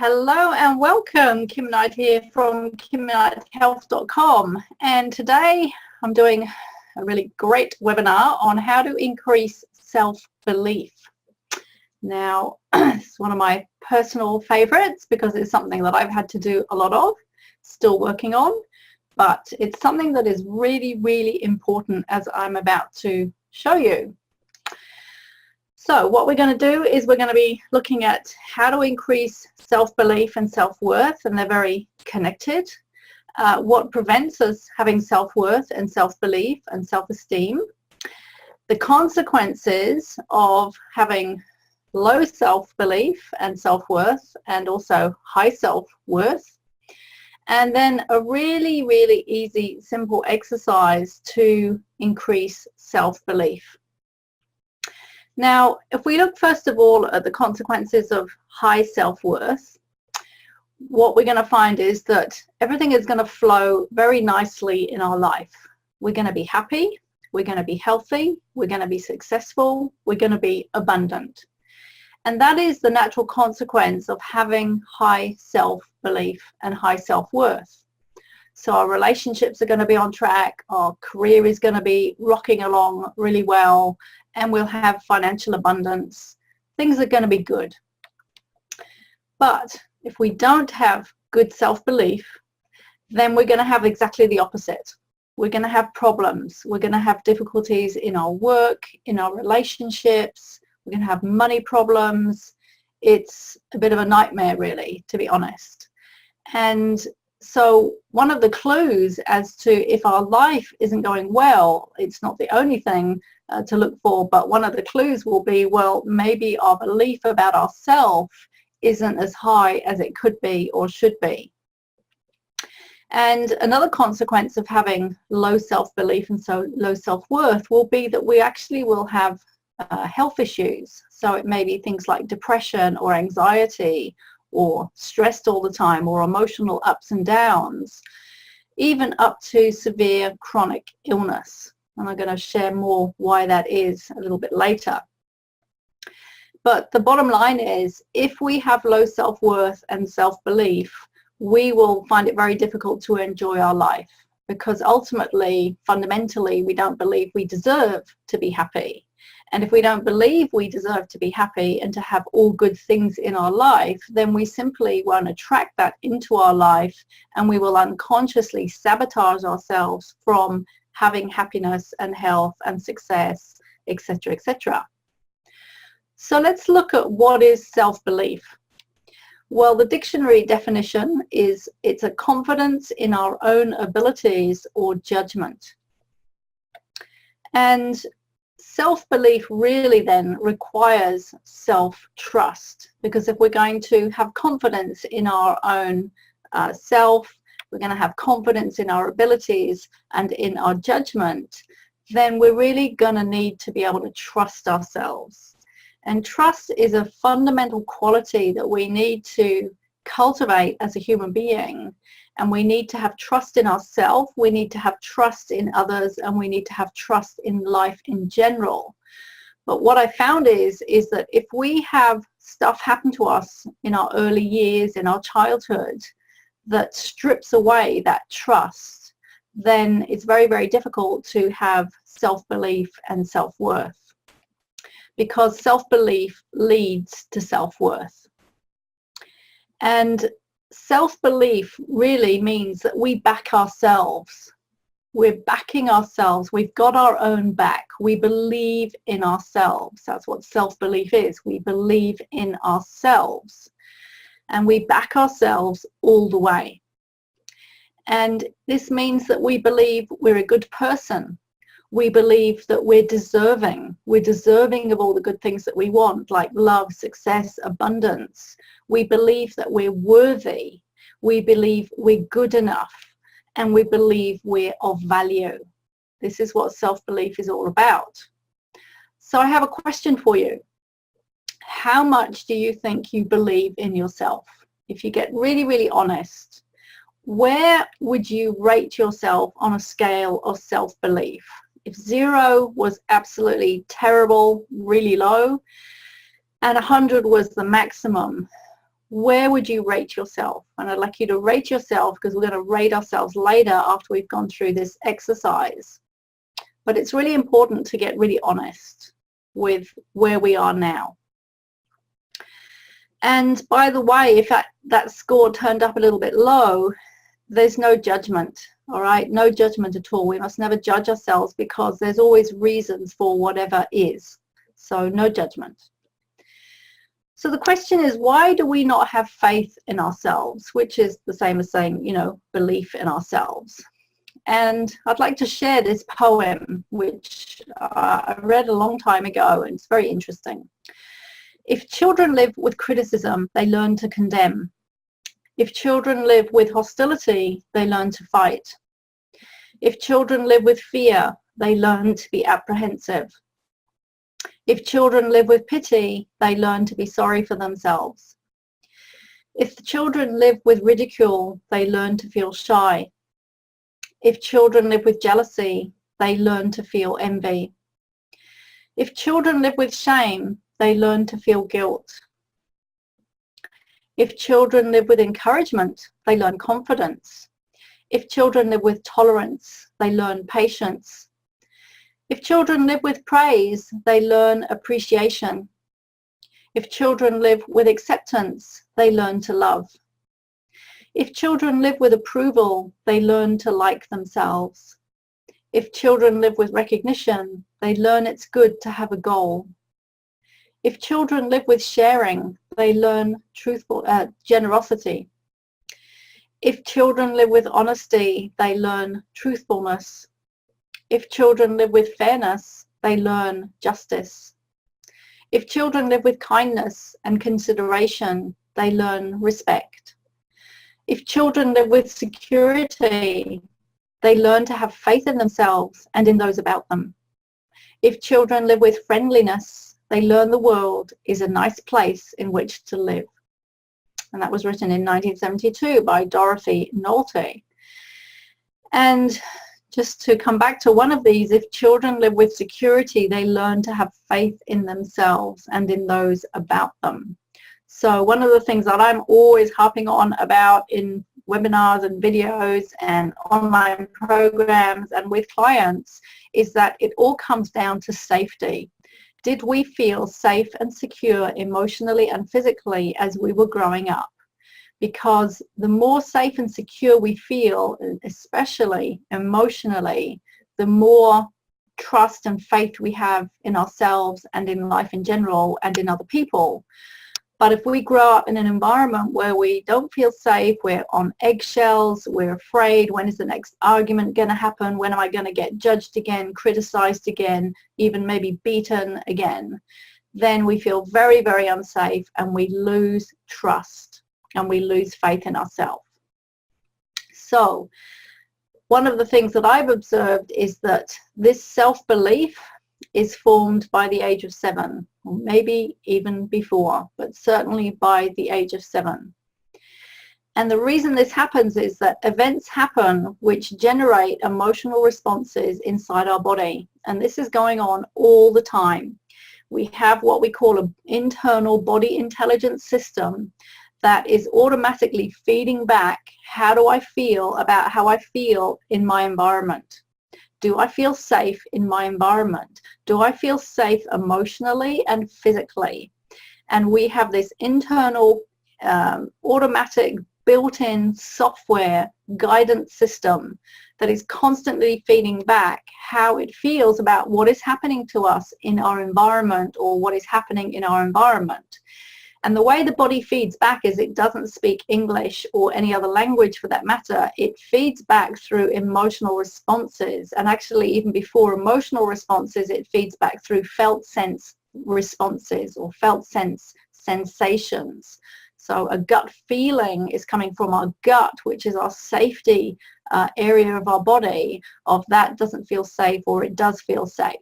Hello and welcome. Kim Knight here from KimKnightHealth.com, and today I'm doing a really great webinar on how to increase self-belief. Now, it's one of my personal favorites because it's something that I've had to do a lot of, still working on, but it's something that is really, really important as I'm about to show you. So what we're going to do is we're going to be looking at how to increase self-belief and self-worth, and they're very connected. What prevents us having self-worth and self-belief and self-esteem. The consequences of having low self-belief and self-worth, and also high self-worth. And then a really, really easy, simple exercise to increase self-belief. Now, if we look first of all at the consequences of high self-worth, what we're going to find is that everything is going to flow very nicely in our life. We're going to be happy, we're going to be healthy, we're going to be successful, we're going to be abundant. And that is the natural consequence of having high self-belief and high self-worth. So our relationships are going to be on track, our career is going to be rocking along really well, and we'll have financial abundance. Things are going to be good. But if we don't have good self-belief, then we're going to have exactly the opposite. We're going to have problems. We're going to have difficulties in our work, in our relationships. We're going to have money problems. It's a bit of a nightmare, really, to be honest. And so one of the clues as to if our life isn't going well, it's not the only thing to look for, but one of the clues will be, well, maybe our belief about ourselves isn't as high as it could be or should be. And another consequence of having low self-belief and so low self-worth will be that we actually will have health issues. So it may be things like depression or anxiety, or stressed all the time, or emotional ups and downs, even up to severe chronic illness. And I'm going to share more why that is a little bit later. But the bottom line is, if we have low self-worth and self-belief, we will find it very difficult to enjoy our life, because ultimately, fundamentally, we don't believe we deserve to be happy. And if we don't believe we deserve to be happy and to have all good things in our life, then we simply won't attract that into our life, and we will unconsciously sabotage ourselves from having happiness and health and success, etc., etc. So let's look at what is self-belief. Well, the dictionary definition is it's a confidence in our own abilities or judgment. And self-belief really then requires self-trust, because if we're going to have confidence in our own self, we're going to have confidence in our abilities and in our judgment, then we're really going to need to be able to trust ourselves. And trust is a fundamental quality that we need to cultivate as a human being. And we need to have trust in ourselves, we need to have trust in others, and we need to have trust in life in general. But what I found is that if we have stuff happen to us in our early years, in our childhood, that strips away that trust, then it's very, very difficult to have self-belief and self-worth, because self-belief leads to self-worth. And self-belief really means that we back ourselves. We're backing ourselves. We've got our own back. We believe in ourselves. That's what self-belief is. We believe in ourselves. And we back ourselves all the way. And this means that we believe we're a good person. We believe that we're deserving. We're deserving of all the good things that we want, like love, success, abundance. We believe that we're worthy. We believe we're good enough. And we believe we're of value. This is what self-belief is all about. So I have a question for you. How much do you think you believe in yourself? If you get really, really honest, where would you rate yourself on a scale of self-belief? If 0 was absolutely terrible, really low, and 100 was the maximum, where would you rate yourself? And I'd like you to rate yourself, because we're going to rate ourselves later after we've gone through this exercise. But it's really important to get really honest with where we are now. And by the way, if that score turned up a little bit low, there's no judgment, all right? No judgment at all. We must never judge ourselves, because there's always reasons for whatever is. So no judgment. So the question is, why do we not have faith in ourselves? Which is the same as saying, you know, belief in ourselves. And I'd like to share this poem, which I read a long time ago, and it's very interesting. If children live with criticism, they learn to condemn. If children live with hostility, they learn to fight. If children live with fear, they learn to be apprehensive. If children live with pity, they learn to be sorry for themselves. If the children live with ridicule, they learn to feel shy. If children live with jealousy, they learn to feel envy. If children live with shame, they learn to feel guilt. If children live with encouragement, they learn confidence. If children live with tolerance, they learn patience. If children live with praise, they learn appreciation. If children live with acceptance, they learn to love. If children live with approval, they learn to like themselves. If children live with recognition, they learn it's good to have a goal. If children live with sharing, they learn generosity. If children live with honesty, they learn truthfulness. If children live with fairness, they learn justice. If children live with kindness and consideration, they learn respect. If children live with security, they learn to have faith in themselves and in those about them. If children live with friendliness, they learn the world is a nice place in which to live. And that was written in 1972 by Dorothy Nolte. And just to come back to one of these, if children live with security, they learn to have faith in themselves and in those about them. So one of the things that I'm always harping on about in webinars and videos and online programs and with clients is that it all comes down to safety. Did we feel safe and secure emotionally and physically as we were growing up? Because the more safe and secure we feel, especially emotionally, the more trust and faith we have in ourselves and in life in general and in other people. But if we grow up in an environment where we don't feel safe, we're on eggshells, we're afraid, when is the next argument going to happen? When am I going to get judged again, criticized again, even maybe beaten again? Then we feel very, very unsafe, and we lose trust and we lose faith in ourselves. So one of the things that I've observed is that this self-belief is formed by the age of 7, or maybe even before, but certainly by the age of 7. And the reason this happens is that events happen which generate emotional responses inside our body. And this is going on all the time. We have what we call an internal body intelligence system that is automatically feeding back, how do I feel about how I feel in my environment? Do I feel safe in my environment? Do I feel safe emotionally and physically? And we have this internal automatic built-in software guidance system that is constantly feeding back how it feels about what is happening to us in our environment or what is happening in our environment. And the way the body feeds back is it doesn't speak English or any other language for that matter. It feeds back through emotional responses. And actually, even before emotional responses, it feeds back through felt sense responses or felt sense sensations. So a gut feeling is coming from our gut, which is our safety area of our body, of that doesn't feel safe or it does feel safe.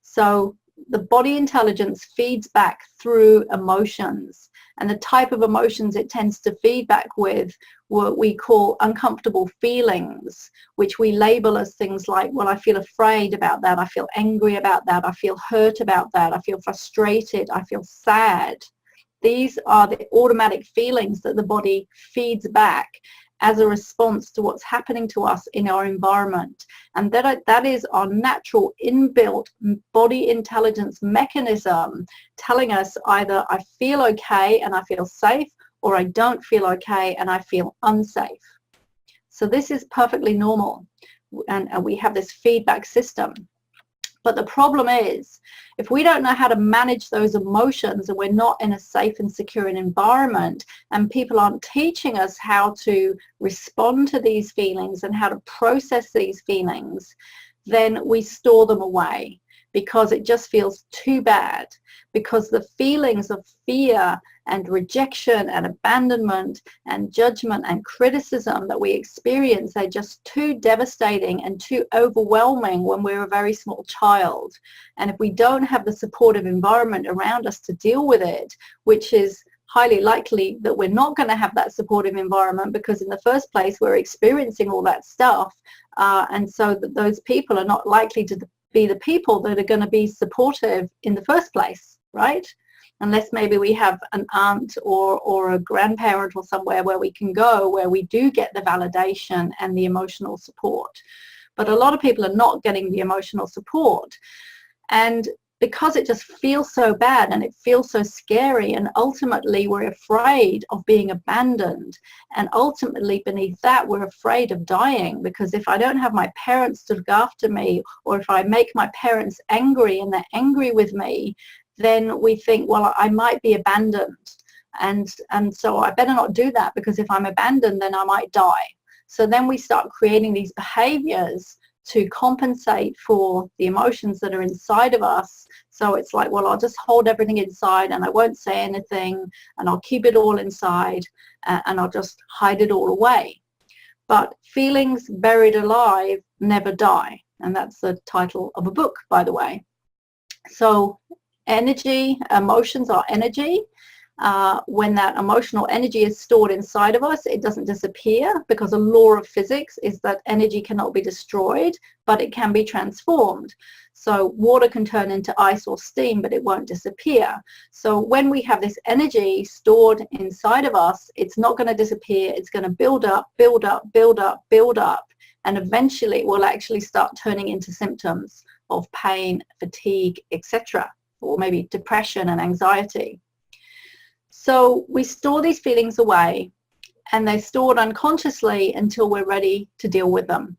So the body intelligence feeds back through emotions, and the type of emotions it tends to feed back with what we call uncomfortable feelings, which we label as things like, well, I feel afraid about that, I feel angry about that, I feel hurt about that, I feel frustrated, I feel sad. These are the automatic feelings that the body feeds back as a response to what's happening to us in our environment. And that is our natural inbuilt body intelligence mechanism telling us either I feel okay and I feel safe, or I don't feel okay and I feel unsafe. So this is perfectly normal, and we have this feedback system. But the problem is, if we don't know how to manage those emotions and we're not in a safe and secure environment, and people aren't teaching us how to respond to these feelings and how to process these feelings, then we store them away because it just feels too bad, because the feelings of fear and rejection and abandonment and judgment and criticism that we experience are just too devastating and too overwhelming when we're a very small child. And if we don't have the supportive environment around us to deal with it, which is highly likely that we're not going to have that supportive environment, because in the first place we're experiencing all that stuff, and so that those people are not likely to be the people that are going to be supportive in the first place, right? Unless maybe we have an aunt or a grandparent or somewhere where we can go, where we do get the validation and the emotional support. But a lot of people are not getting the emotional support. And because it just feels so bad and it feels so scary, and ultimately we're afraid of being abandoned, and ultimately beneath that we're afraid of dying, because if I don't have my parents to look after me, or if I make my parents angry and they're angry with me, then we think, well, I might be abandoned, and so I better not do that, because if I'm abandoned then I might die. So then we start creating these behaviors to compensate for the emotions that are inside of us. So it's like, well, I'll just hold everything inside and I won't say anything, and I'll keep it all inside, and I'll just hide it all away. But feelings buried alive never die, and that's the title of a book, by the way. So energy, emotions are energy. When that emotional energy is stored inside of us, it doesn't disappear, because a law of physics is that energy cannot be destroyed, but it can be transformed. So water can turn into ice or steam, but it won't disappear. So when we have this energy stored inside of us, it's not going to disappear. It's going to build up, build up, build up, build up, and eventually it will actually start turning into symptoms of pain, fatigue, etc., or maybe depression and anxiety. So we store these feelings away, and they're stored unconsciously until we're ready to deal with them.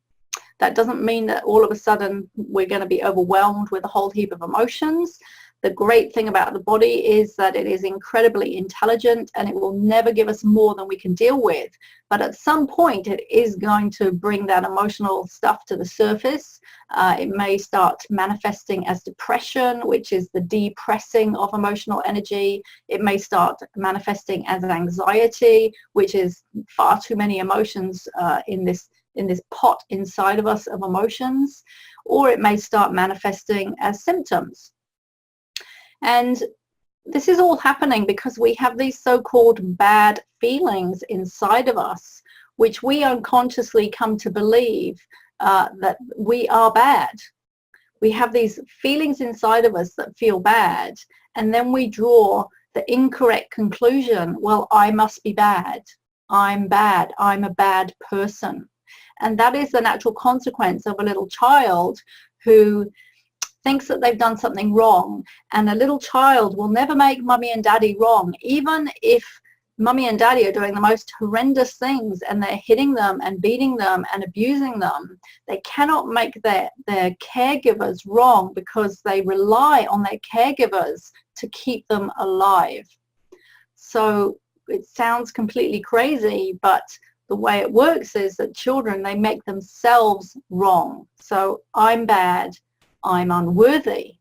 That doesn't mean that all of a sudden we're going to be overwhelmed with a whole heap of emotions. The great thing about the body is that it is incredibly intelligent, and it will never give us more than we can deal with. But at some point it is going to bring that emotional stuff to the surface. It may start manifesting as depression, which is the depressing of emotional energy. It may start manifesting as anxiety, which is far too many emotions in this pot inside of us of emotions. Or it may start manifesting as symptoms. And this is all happening because we have these so-called bad feelings inside of us, which we unconsciously come to believe that we are bad. We have these feelings inside of us that feel bad, and then we draw the incorrect conclusion, well, I must be bad. I'm bad. I'm a bad person. And that is the natural consequence of a little child who thinks that they've done something wrong. And a little child will never make mummy and daddy wrong, even if mummy and daddy are doing the most horrendous things and they're hitting them and beating them and abusing them. They cannot make their caregivers wrong, because they rely on their caregivers to keep them alive. So it sounds completely crazy, but the way it works is that children, they make themselves wrong. So I'm bad, I'm unworthy.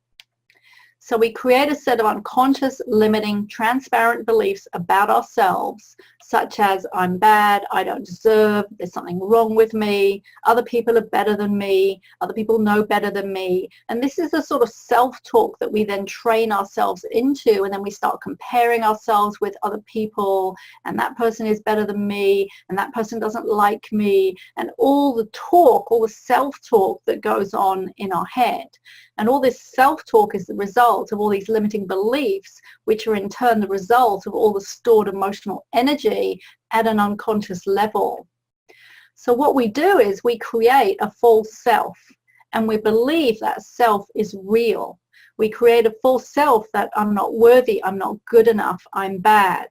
So we create a set of unconscious, limiting, transparent beliefs about ourselves such as I'm bad, I don't deserve, there's something wrong with me, other people are better than me, other people know better than me. And this is the sort of self-talk that we then train ourselves into, and then we start comparing ourselves with other people, and that person is better than me, and that person doesn't like me, and all the talk, all the self-talk that goes on in our head. And all this self-talk is the result of all these limiting beliefs, which are in turn the result of all the stored emotional energy at an unconscious level. So what we do is we create a false self, and we believe that self is real. We create a false self that I'm not worthy, I'm not good enough, I'm bad.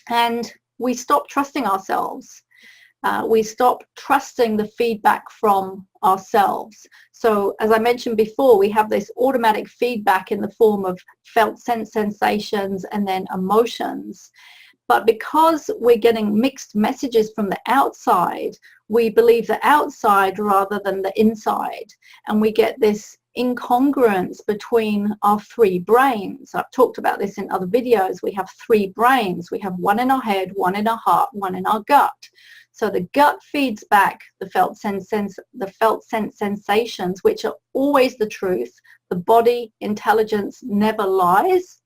And we stop trusting ourselves. We stop trusting the feedback from ourselves. So as I mentioned before, we have this automatic feedback in the form of felt sensations and then emotions. But because we're getting mixed messages from the outside, we believe the outside rather than the inside. And we get this incongruence between our three brains. I've talked about this in other videos. We have three brains. We have one in our head, one in our heart, one in our gut. So the gut feeds back the felt sense sensations, which are always the truth. The body intelligence never lies.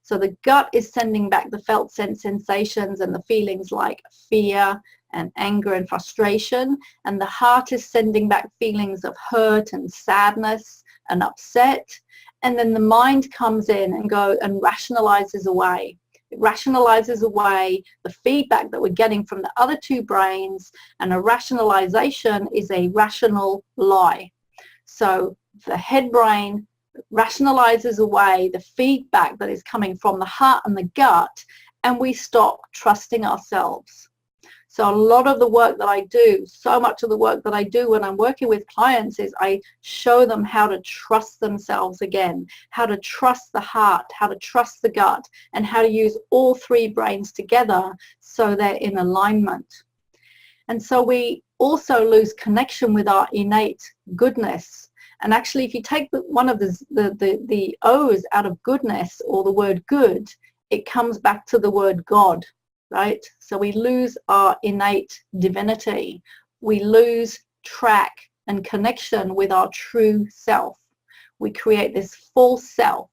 So the gut is sending back the felt sense sensations and the feelings like fear and anger and frustration. And the heart is sending back feelings of hurt and sadness and upset. And then the mind comes in and rationalizes away. It rationalizes away the feedback that we're getting from the other two brains, and a rationalization is a rational lie. So the head brain rationalizes away the feedback that is coming from the heart and the gut, and we stop trusting ourselves. So a lot of the work that I do, so much of the work that I do when I'm working with clients is I show them how to trust themselves again, how to trust the heart, how to trust the gut, and how to use all three brains together so they're in alignment. And so we also lose connection with our innate goodness. And actually, if you take one of the O's out of goodness, or the word good, it comes back to the word God. Right? So we lose our innate divinity. We lose track and connection with our true self. We create this false self.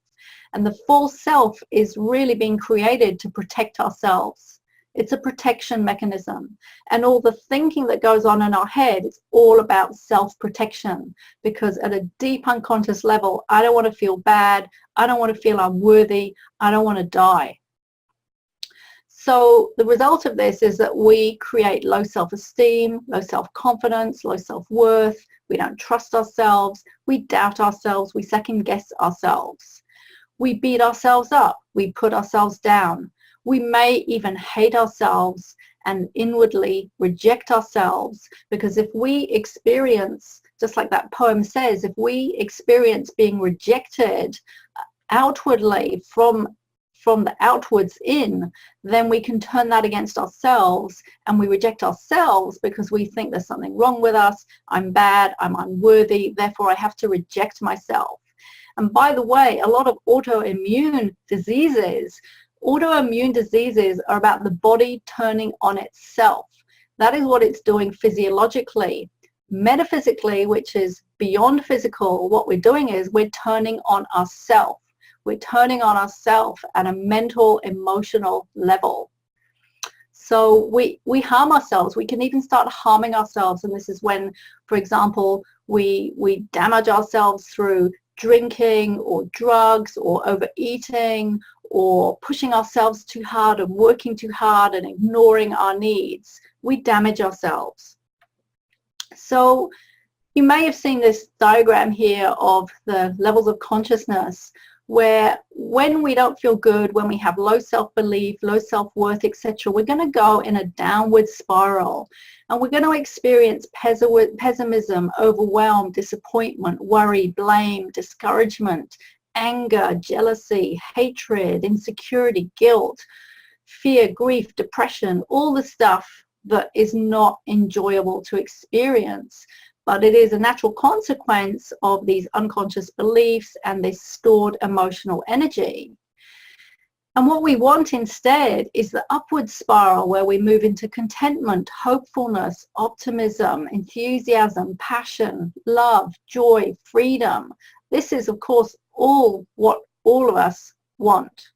And the false self is really being created to protect ourselves. It's a protection mechanism. And all the thinking that goes on in our head is all about self-protection, because at a deep unconscious level, I don't want to feel bad. I don't want to feel unworthy. I don't want to die. So the result of this is that we create low self-esteem, low self-confidence, low self-worth. We don't trust ourselves. We doubt ourselves. We second-guess ourselves. We beat ourselves up. We put ourselves down. We may even hate ourselves and inwardly reject ourselves, because if we experience, just like that poem says, if we experience being rejected outwardly from the outwards in, then we can turn that against ourselves, and we reject ourselves because we think there's something wrong with us. I'm bad, I'm unworthy, therefore I have to reject myself. And by the way, a lot of autoimmune diseases are about the body turning on itself. That is what it's doing physiologically. Metaphysically, which is beyond physical, what we're doing is we're turning on ourselves. We're turning on ourselves at a mental, emotional level. So we harm ourselves. We can even start harming ourselves. And this is when, for example, we damage ourselves through drinking or drugs or overeating or pushing ourselves too hard and working too hard and ignoring our needs. We damage ourselves. So you may have seen this diagram here of the levels of consciousness, where when we don't feel good, when we have low self-belief, low self-worth, etc., we're going to go in a downward spiral, and we're going to experience pessimism, overwhelm, disappointment, worry, blame, discouragement, anger, jealousy, hatred, insecurity, guilt, fear, grief, depression, all the stuff that is not enjoyable to experience. But it is a natural consequence of these unconscious beliefs and this stored emotional energy. And what we want instead is the upward spiral where we move into contentment, hopefulness, optimism, enthusiasm, passion, love, joy, freedom. This is, of course, all what all of us want.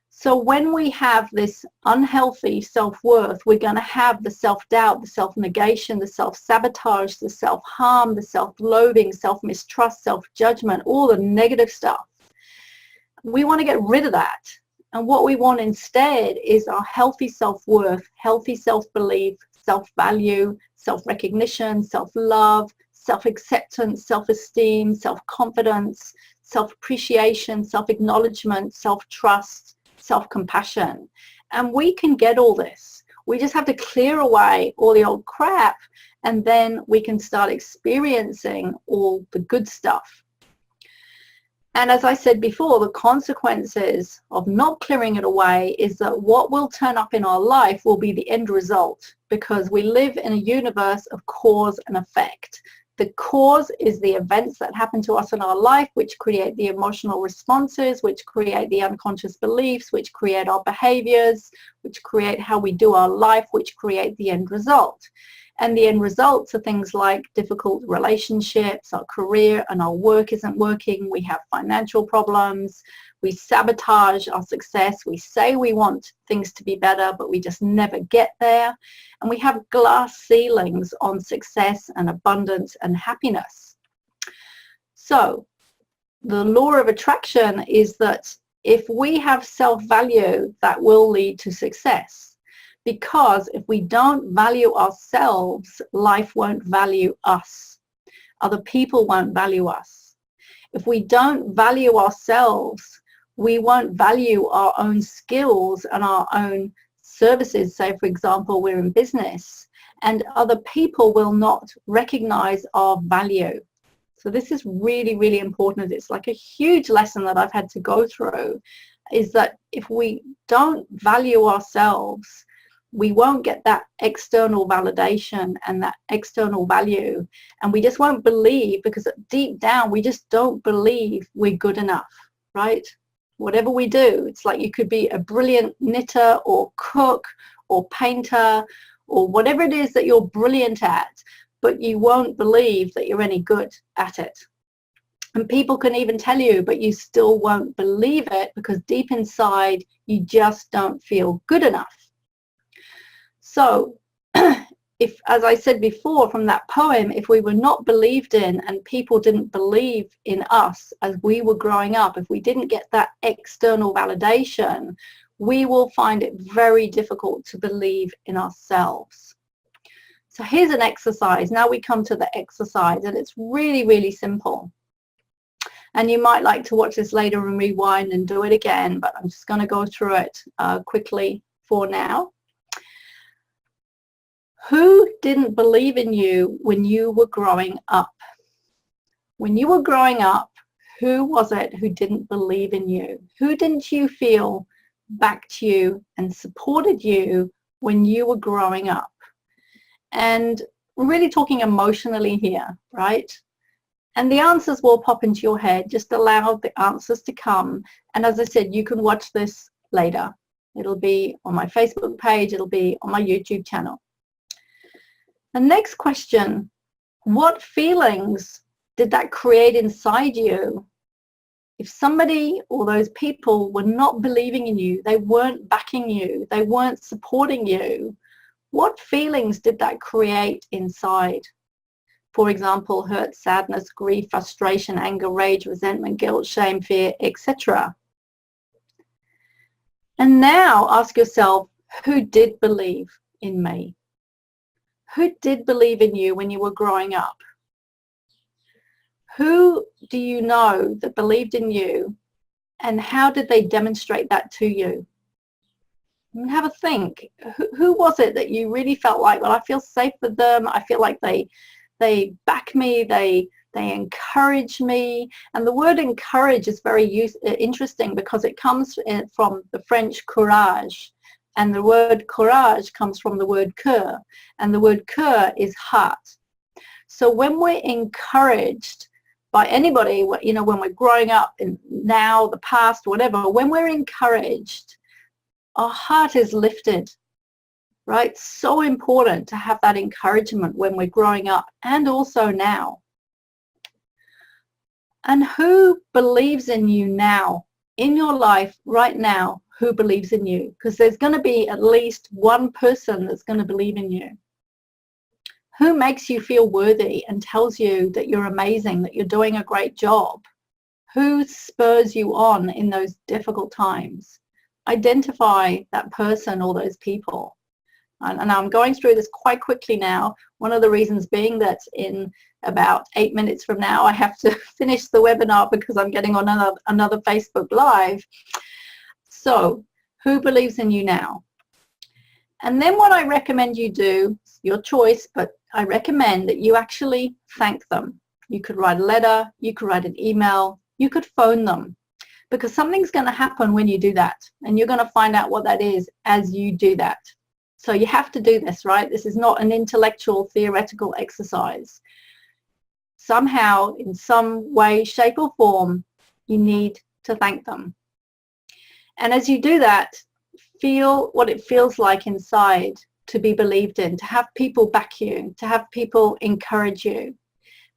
So when we have this unhealthy self-worth, we're going to have the self-doubt, the self-negation, the self-sabotage, the self-harm, the self-loathing, self-mistrust, self-judgment, all the negative stuff. We want to get rid of that. And what we want instead is our healthy self-worth, healthy self-belief, self-value, self-recognition, self-love, self-acceptance, self-esteem, self-confidence, self-appreciation, self-acknowledgement, self-trust, self-compassion. And we can get all this. We just have to clear away all the old crap, and then we can start experiencing all the good stuff. And as I said before, the consequences of not clearing it away is that what will turn up in our life will be the end result, because we live in a universe of cause and effect. The cause is the events that happen to us in our life, which create the emotional responses, which create the unconscious beliefs, which create our behaviors, which create how we do our life, which create the end result. And the end results are things like difficult relationships, our career and our work isn't working, we have financial problems, we sabotage our success, we say we want things to be better, but we just never get there. And we have glass ceilings on success and abundance and happiness. So the law of attraction is that if we have self-value, that will lead to success. Because if we don't value ourselves, life won't value us. Other people won't value us. If we don't value ourselves, we won't value our own skills and our own services. Say, for example, we're in business, and other people will not recognize our value. So this is really, really important. It's like a huge lesson that I've had to go through, is that if we don't value ourselves, we won't get that external validation and that external value, and we just won't believe, because deep down we just don't believe we're good enough, right? Whatever we do, it's like you could be a brilliant knitter or cook or painter or whatever it is that you're brilliant at, but you won't believe that you're any good at it. And people can even tell you, but you still won't believe it, because deep inside you just don't feel good enough. So if, as I said before from that poem, if we were not believed in and people didn't believe in us as we were growing up, if we didn't get that external validation, we will find it very difficult to believe in ourselves. So here's an exercise. Now we come to the exercise, and it's really, really simple. And you might like to watch this later and rewind and do it again, but I'm just going to go through it quickly for now. Who didn't believe in you when you were growing up? When you were growing up, who was it who didn't believe in you? Who didn't you feel backed you and supported you when you were growing up? And we're really talking emotionally here, right? And the answers will pop into your head. Just allow the answers to come. And as I said, you can watch this later. It'll be on my Facebook page. It'll be on my YouTube channel. The next question, what feelings did that create inside you? If somebody or those people were not believing in you, they weren't backing you, they weren't supporting you, what feelings did that create inside? For example, hurt, sadness, grief, frustration, anger, rage, resentment, guilt, shame, fear, etc. And now ask yourself, who did believe in me? Who did believe in you when you were growing up? Who do you know that believed in you, and how did they demonstrate that to you? And have a think. Who was it that you really felt like, well, I feel safe with them, I feel like they back me, they encourage me? And the word encourage is very interesting, because it comes from the French courage. And the word courage comes from the word cœur, and the word cœur is heart. So when we're encouraged, by anybody, you know, when we're growing up, in now, the past, whatever, when we're encouraged, our heart is lifted, right? So important to have that encouragement when we're growing up and also now. And who believes in you now, in your life right now? Who believes in you? Because there's going to be at least one person that's going to believe in you. Who makes you feel worthy and tells you that you're amazing, that you're doing a great job? Who spurs you on in those difficult times? Identify that person or those people. And I'm going through this quite quickly now. One of the reasons being that in about 8 minutes from now, I have to finish the webinar because I'm getting on another Facebook Live. So, who believes in you now? And then what I recommend you do, your choice, but I recommend that you actually thank them. You could write a letter, you could write an email, you could phone them, because something's going to happen when you do that, and you're going to find out what that is as you do that. So you have to do this, right? This is not an intellectual, theoretical exercise. Somehow, in some way, shape or form, you need to thank them. And as you do that, feel what it feels like inside to be believed in, to have people back you, to have people encourage you.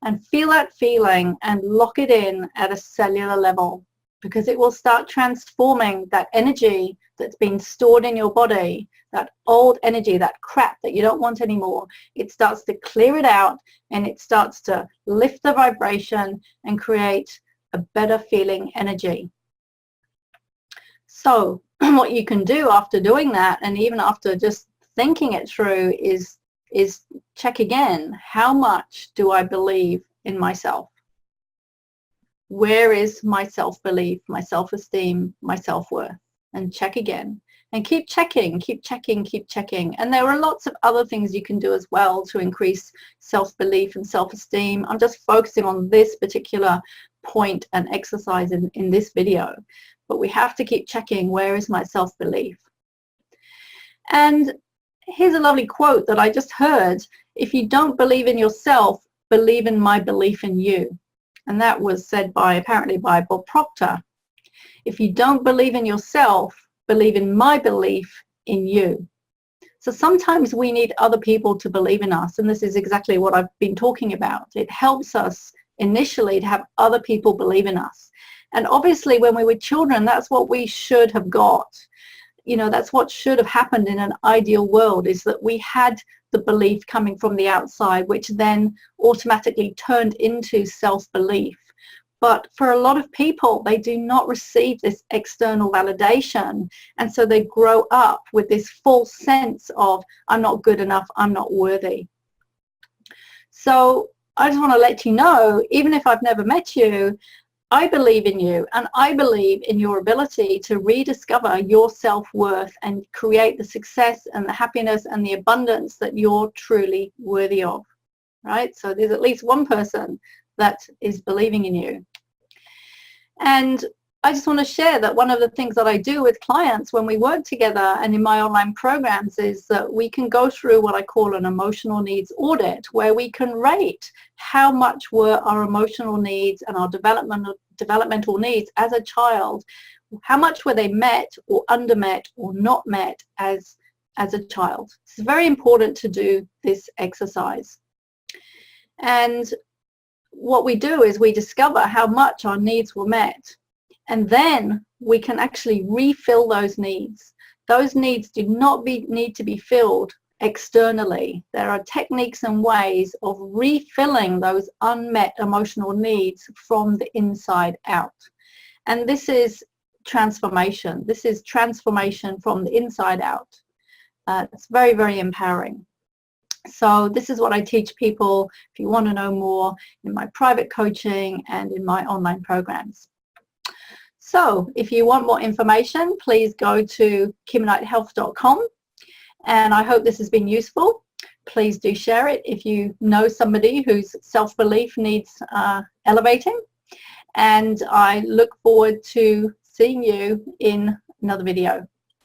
And feel that feeling and lock it in at a cellular level, because it will start transforming that energy that's been stored in your body, that old energy, that crap that you don't want anymore. It starts to clear it out, and it starts to lift the vibration and create a better feeling energy. So what you can do after doing that, and even after just thinking it through, is check again. How much do I believe in myself? Where is my self-belief, my self-esteem, my self-worth? And check again. And keep checking, keep checking, keep checking. And there are lots of other things you can do as well to increase self-belief and self-esteem. I'm just focusing on this particular point and exercise in this video. But we have to keep checking, where is my self-belief? And here's a lovely quote that I just heard. If you don't believe in yourself, believe in my belief in you. And that was said apparently by Bob Proctor. If you don't believe in yourself, believe in my belief in you. So sometimes we need other people to believe in us, and this is exactly what I've been talking about. It helps us initially to have other people believe in us. And obviously when we were children, that's what we should have got. You know, that's what should have happened in an ideal world, is that we had the belief coming from the outside, which then automatically turned into self-belief. But for a lot of people, they do not receive this external validation. And so they grow up with this false sense of, I'm not good enough, I'm not worthy. So I just want to let you know, even if I've never met you, I believe in you, and I believe in your ability to rediscover your self-worth and create the success and the happiness and the abundance that you're truly worthy of, right? So there's at least one person that is believing in you. And I just want to share that one of the things that I do with clients when we work together and in my online programs is that we can go through what I call an emotional needs audit, where we can rate how much were our emotional needs and our developmental needs as a child, how much were they met or undermet or not met as a child. It's very important to do this exercise. And what we do is we discover how much our needs were met. And then we can actually refill those needs. Those needs do not need to be filled externally. There are techniques and ways of refilling those unmet emotional needs from the inside out. And this is transformation. This is transformation from the inside out. It's very, very empowering. So this is what I teach people if you want to know more in my private coaching and in my online programs. So if you want more information, please go to kimknighthealth.com, and I hope this has been useful. Please do share it if you know somebody whose self-belief needs elevating, and I look forward to seeing you in another video.